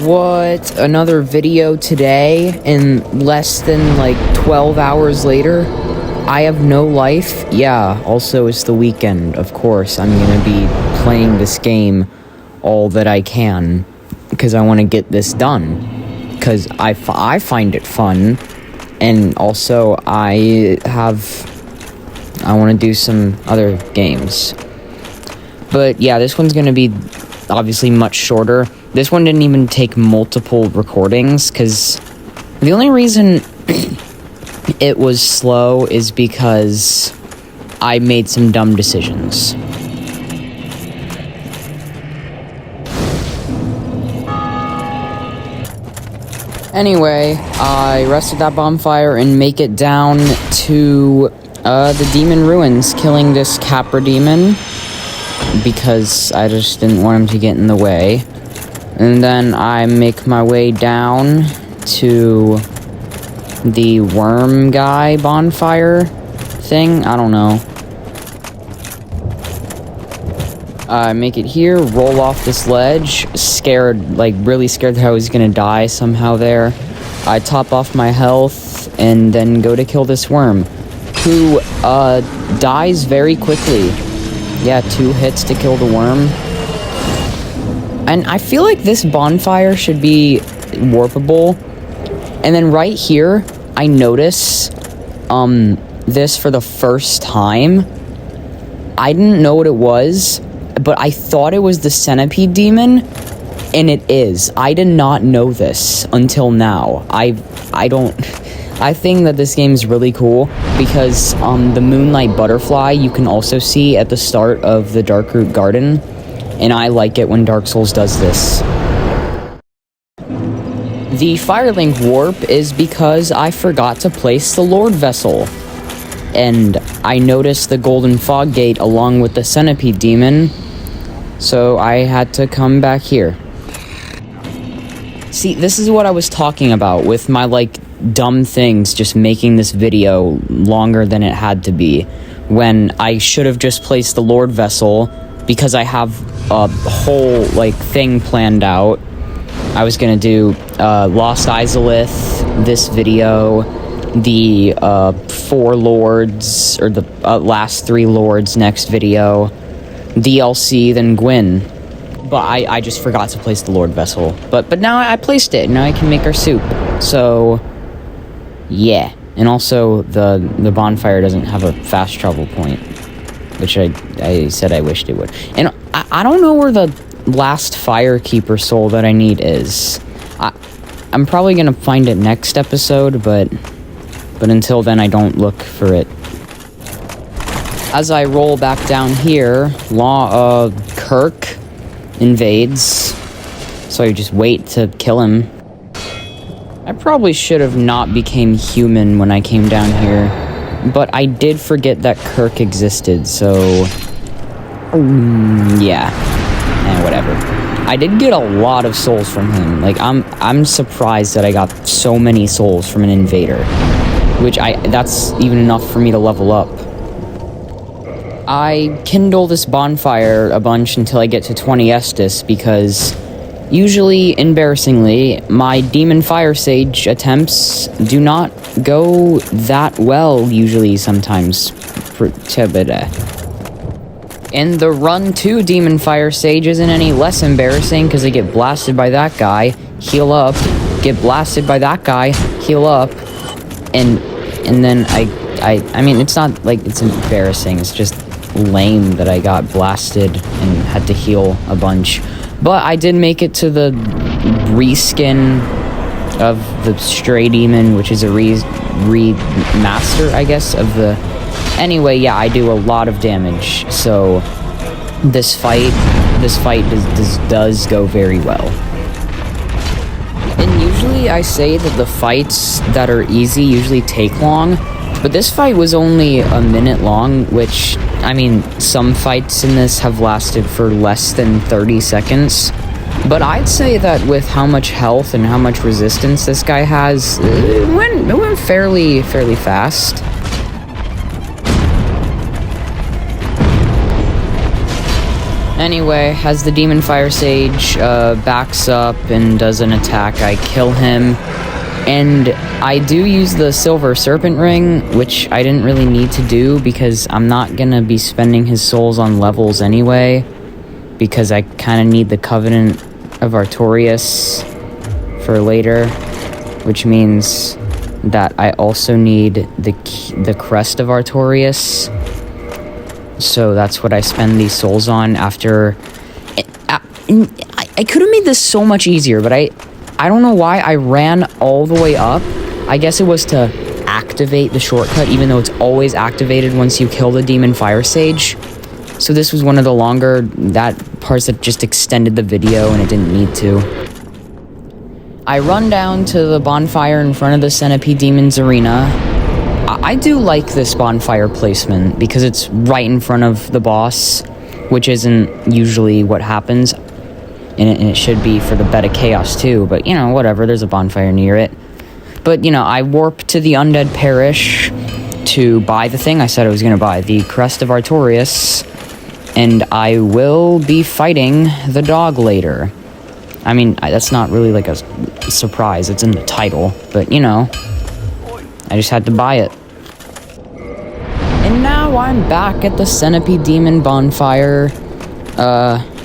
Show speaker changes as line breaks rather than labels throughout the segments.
What? Another video today, and less than like 12 hours later? I have no life? Yeah, also it's the weekend, of course. I'm gonna be playing this game all that I can, because I want to get this done. Because I find it fun, and also I want to do some other games. But yeah, this one's gonna be obviously much shorter. This one didn't even take multiple recordings, because the only reason it was slow is because I made some dumb decisions. Anyway, I rested that bonfire and make it down to the demon ruins, killing this Capra demon, because I just didn't want him to get in the way. And then I make my way down to the worm guy bonfire thing. I don't know. I make it here, roll off this ledge, scared, like really scared that I was gonna die somehow there. I top off my health and then go to kill this worm, who dies very quickly. Yeah, 2 hits to kill the worm. And I feel like this bonfire should be warpable. And then right here, I notice this for the first time. I didn't know what it was, but I thought it was the centipede demon, and it is. I did not know this until now. I think that this game is really cool because the moonlight butterfly you can also see at the start of the Darkroot Garden, and I like it when Dark Souls does this. The Firelink warp is because I forgot to place the Lord Vessel, and I noticed the Golden Fog Gate along with the Centipede Demon, so I had to come back here. See, this is what I was talking about with my, like, dumb things just making this video longer than it had to be, when I should have just placed the Lord Vessel, because I have a whole, like, thing planned out. I was gonna do Lost Izalith this video, the 4 lords, or the last 3 lords next video, DLC, then Gwyn. But I just forgot to place the Lord Vessel. But now I placed it, and now I can make our soup. So, yeah. And also, the bonfire doesn't have a fast travel point, which I said I wished it would. And I don't know where the last Firekeeper soul that I need is. I'm probably gonna find it next episode, but until then I don't look for it. As I roll back down here, Kirk invades, so I just wait to kill him. I probably should have not became human when I came down here, but I did forget that Kirk existed, so yeah. Whatever. I did get a lot of souls from him. Like, I'm surprised that I got so many souls from an invader, which that's even enough for me to level up. I kindle this bonfire a bunch until I get to 20 Estus, because usually, embarrassingly, my Demon Fire Sage attempts do not go that well, usually, sometimes. And the run to Demon Fire Sage isn't any less embarrassing, because I get blasted by that guy, heal up, get blasted by that guy, heal up, and then I mean, it's not like it's embarrassing, it's just lame that I got blasted and had to heal a bunch. But I did make it to the reskin of the Stray Demon, which is a remaster, I guess, of the... Anyway, yeah, I do a lot of damage, so this fight does go very well. And usually I say that the fights that are easy usually take long, but this fight was only a minute long, which, I mean, some fights in this have lasted for less than 30 seconds. But I'd say that with how much health and how much resistance this guy has, it went fairly fast. Anyway, as the Demon Fire Sage backs up and does an attack, I kill him. And I do use the Silver Serpent Ring, which I didn't really need to do because I'm not gonna be spending his souls on levels anyway, because I kind of need the Covenant of Artorias for later, which means that I also need the Crest of Artorias. So that's what I spend these souls on after. I could have made this so much easier, but I don't know why I ran all the way up. I guess it was to activate the shortcut, even though it's always activated once you kill the Demon Fire Sage. So this was one of the longer parts that just extended the video, and it didn't need to. I run down to the bonfire in front of the Centipede Demon's arena. I do like this bonfire placement because it's right in front of the boss, which isn't usually what happens, and it should be for the Beta Chaos too, but you know, whatever, there's a bonfire near it. But you know, I warp to the Undead Parish to buy the thing I said I was going to buy, the Crest of Artorias, and I will be fighting the dog later. I mean, that's not really like a surprise, it's in the title, but you know, I just had to buy it. And now I'm back at the Centipede Demon bonfire.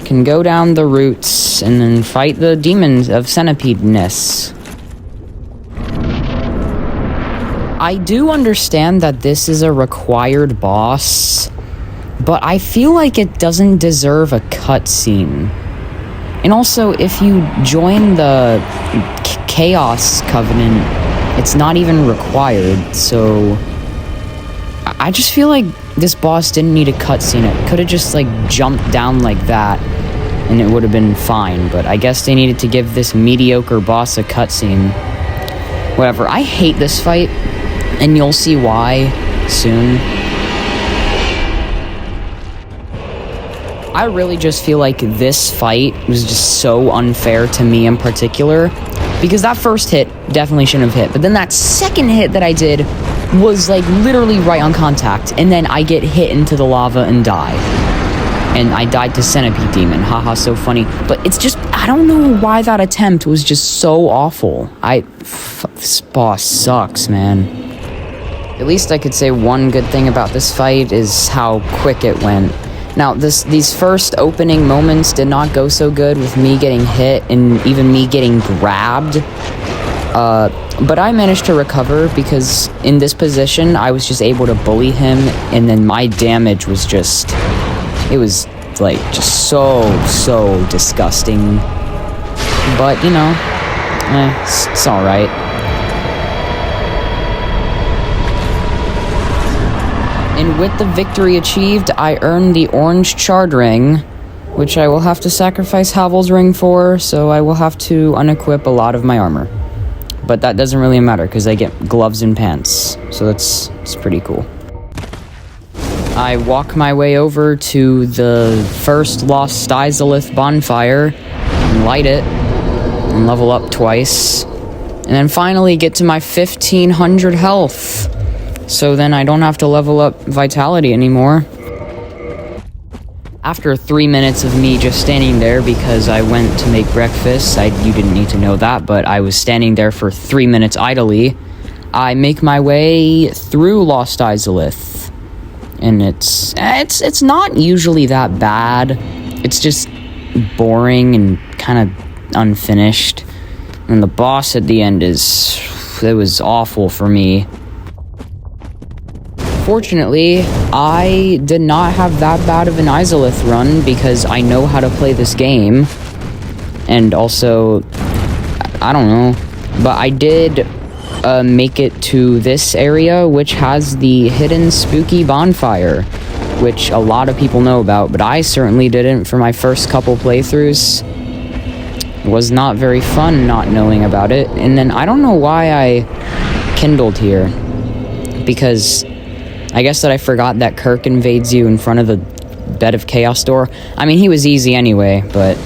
Can go down the routes and then fight the demons of Centipede-ness. I do understand that this is a required boss, but I feel like it doesn't deserve a cutscene. And also, if you join the Chaos Covenant, it's not even required, so I just feel like this boss didn't need a cutscene. It could have just like jumped down like that and it would have been fine, but I guess they needed to give this mediocre boss a cutscene. Whatever, I hate this fight, and you'll see why soon. I really just feel like this fight was just so unfair to me in particular, because that first hit definitely shouldn't have hit, but then that second hit that I did was like literally right on contact, and then I get hit into the lava and die. And I died to Centipede Demon, haha, so funny. But it's just, I don't know why that attempt was just so awful. This boss sucks, man. At least I could say one good thing about this fight is how quick it went. Now, these first opening moments did not go so good with me getting hit and even me getting grabbed. But I managed to recover because in this position, I was just able to bully him, and then my damage was just, it was like just so disgusting. But, you know, it's alright. And with the victory achieved, I earned the orange Charred Ring, which I will have to sacrifice Havel's Ring for, so I will have to unequip a lot of my armor. But that doesn't really matter, because I get gloves and pants, so it's pretty cool. I walk my way over to the first Lost Izalith bonfire, and light it, and level up twice, and then finally get to my 1500 health. So then I don't have to level up vitality anymore. After 3 minutes of me just standing there because I went to make breakfast, you didn't need to know that, but I was standing there for 3 minutes idly, I make my way through Lost Izalith. And it's not usually that bad. It's just boring and kind of unfinished. And the boss at the end it was awful for me. Fortunately, I did not have that bad of an Izalith run because I know how to play this game. And also, I don't know, but I did make it to this area, which has the hidden spooky bonfire, which a lot of people know about, but I certainly didn't for my first couple playthroughs. It was not very fun not knowing about it. And then I don't know why I kindled here, because I guess that I forgot that Kirk invades you in front of the Bed of Chaos door. I mean, he was easy anyway, but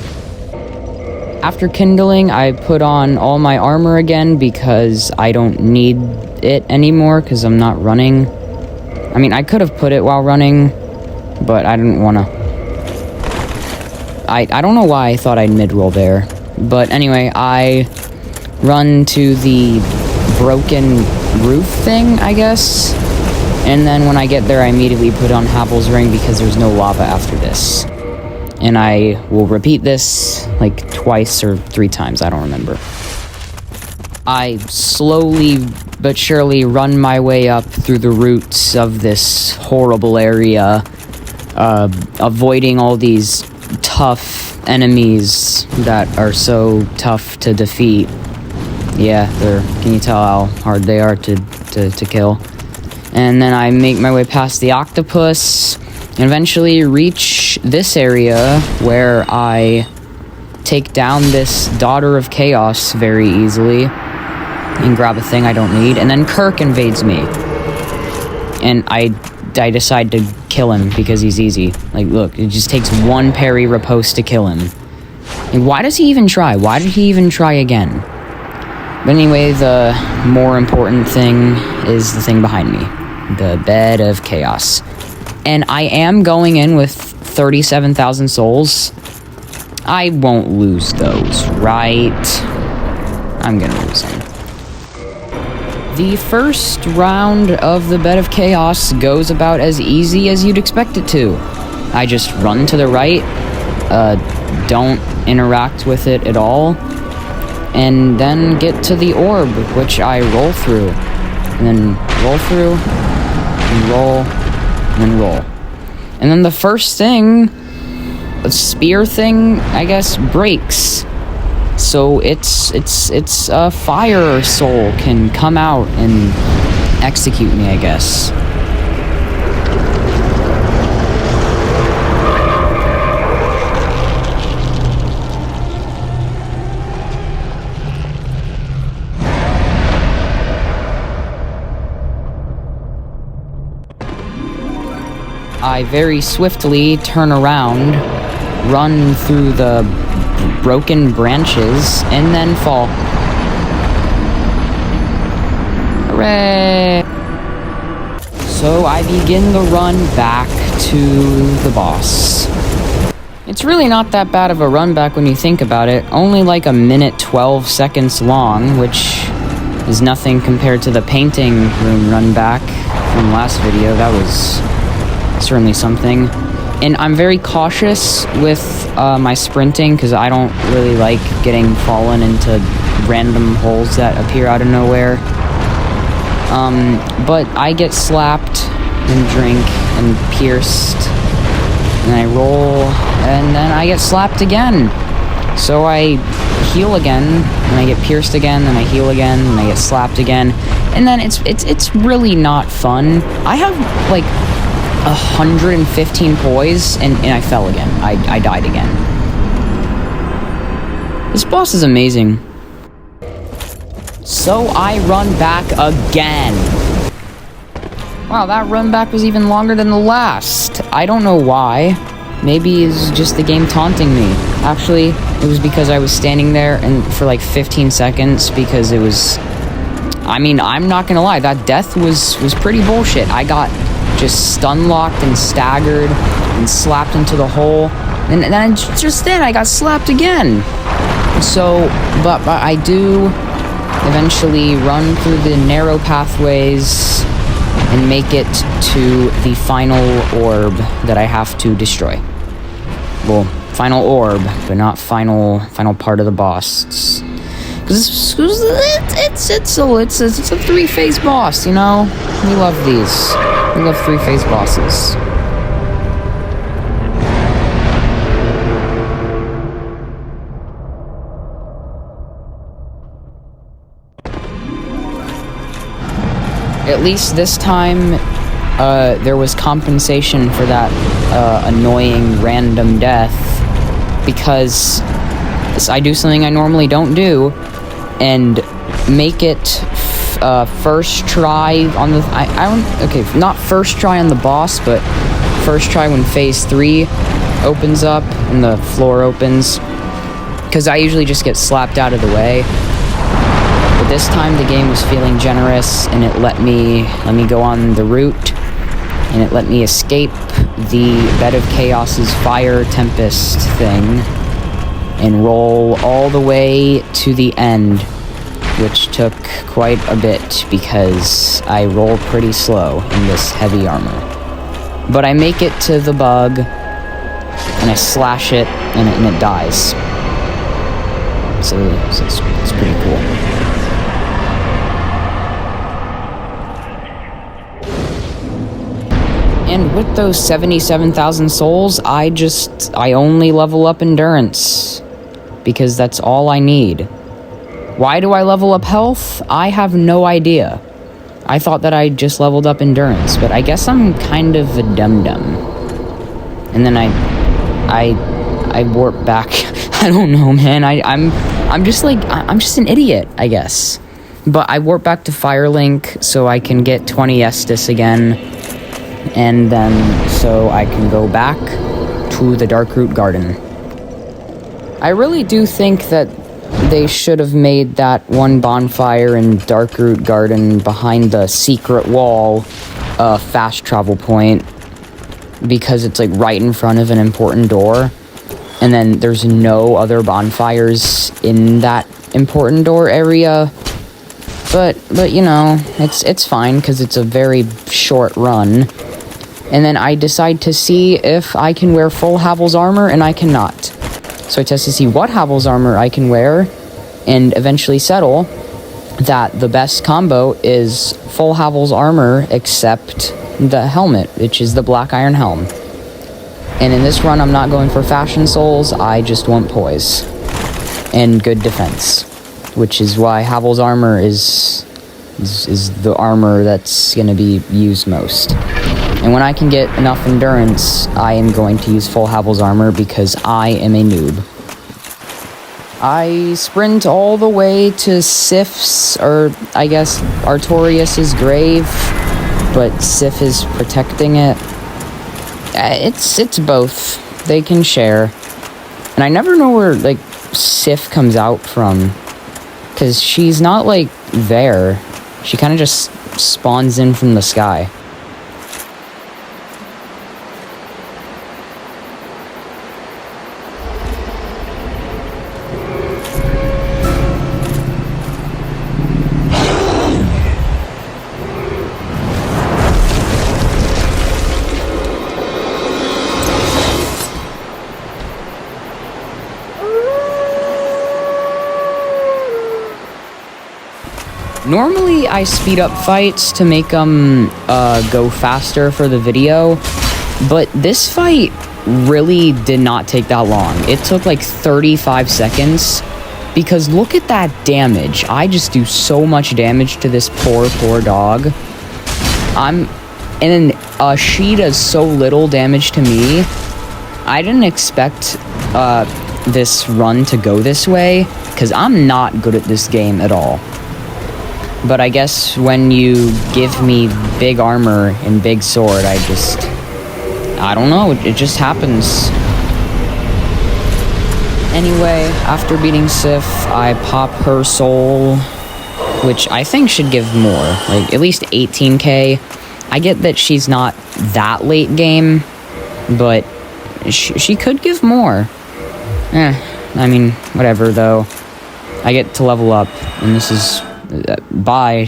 after kindling, I put on all my armor again because I don't need it anymore because I'm not running. I mean, I could have put it while running, but I didn't want to. I don't know why I thought I'd mid-roll there. But anyway, I run to the broken roof thing, I guess. And then when I get there, I immediately put on Havel's Ring because there's no lava after this. And I will repeat this like twice or 3 times, I don't remember. I slowly but surely run my way up through the roots of this horrible area, avoiding all these tough enemies that are so tough to defeat. Yeah, can you tell how hard they are to kill? And then I make my way past the octopus, and eventually reach this area where I take down this Daughter of Chaos very easily and grab a thing I don't need, and then Kirk invades me. And I decide to kill him because he's easy. Like, look, it just takes 1 parry riposte to kill him. And why does he even try? Why did he even try again? But anyway, the more important thing is the thing behind me. The Bed of Chaos. And I am going in with 37,000 souls. I won't lose those, right? I'm gonna lose them. The first round of the Bed of Chaos goes about as easy as you'd expect it to. I just run to the right, don't interact with it at all, and then get to the orb, which I roll through. And then roll through, and roll, and then roll. And then the first thing, the spear thing, I guess, breaks. So it's a fire soul can come out and execute me, I guess. I very swiftly turn around, run through the broken branches, and then fall. Hooray! So I begin the run back to the boss. It's really not that bad of a run back when you think about it. Only like 1:12 seconds long, which is nothing compared to the painting room run back from last video. That was certainly something. And I'm very cautious with my sprinting because I don't really like getting fallen into random holes that appear out of nowhere. But I get slapped and drink and pierced, and I roll, and then I get slapped again. So I heal again, and I get pierced again, and I heal again, and I get slapped again, and then it's really not fun. I have like 115 poise, and I fell again. I died again. This boss is amazing. So I run back again. Wow, that run back was even longer than the last. I don't know why. Maybe it's just the game taunting me. Actually, it was because I was standing there and for like 15 seconds because it was... I mean, I'm not gonna lie, that death was pretty bullshit. I got just stun-locked and staggered and slapped into the hole. And then just then, I got slapped again. So, but I do eventually run through the narrow pathways and make it to the final orb that I have to destroy. Well, final orb, but not final part of the boss. It's a 3-phase boss, you know? We love these. We love 3-phase bosses. At least this time, there was compensation for that annoying random death, because I do something I normally don't do, and make it first try on the... not first try on the boss, but first try when phase 3 opens up and the floor opens, because I usually just get slapped out of the way. But this time the game was feeling generous, and it let me go on the route, and it let me escape the Bed of Chaos's Fire Tempest thing and roll all the way to the end, which took quite a bit because I roll pretty slow in this heavy armor. But I make it to the bug, and I slash it, and it dies. So it's pretty cool. And with those 77,000 souls, I only level up endurance. Because that's all I need. Why do I level up health? I have no idea. I thought that I just leveled up endurance, but I guess I'm kind of a dum-dum. And then I warp back. I don't know, man. I'm just an idiot, I guess. But I warp back to Firelink so I can get 20 Estus again. And then so I can go back to the Darkroot Garden. I really do think that they should have made that one bonfire in Darkroot Garden behind the secret wall a fast travel point, because it's like right in front of an important door, and then there's no other bonfires in that important door area. But you know, it's fine because it's a very short run. And then I decide to see if I can wear full Havel's armor, and I cannot. So I test to see what Havel's armor I can wear, and eventually settle that the best combo is full Havel's armor except the helmet, which is the Black Iron Helm. And in this run, I'm not going for fashion souls, I just want poise. And good defense. Which is why Havel's armor is the armor that's going to be used most. And when I can get enough endurance, I am going to use full Havel's armor because I am a noob. I sprint all the way to Sif's, or I guess Artorias' grave, but Sif is protecting it. It's both. They can share. And I never know where, like, Sif comes out from, because she's not, like, there. She kind of just spawns in from the sky. Normally, I speed up fights to make them go faster for the video, but this fight really did not take that long. It took like 35 seconds, because look at that damage. I just do so much damage to this poor dog. And she does so little damage to me. I didn't expect this run to go this way, because I'm not good at this game at all. But I guess when you give me big armor and big sword, I don't know, it just happens. Anyway, after beating Sif, I pop her soul, which I think should give more, like at least 18k. I get that she's not that late game, but she could give more. I mean, whatever though. I get to level up, and this is... bye.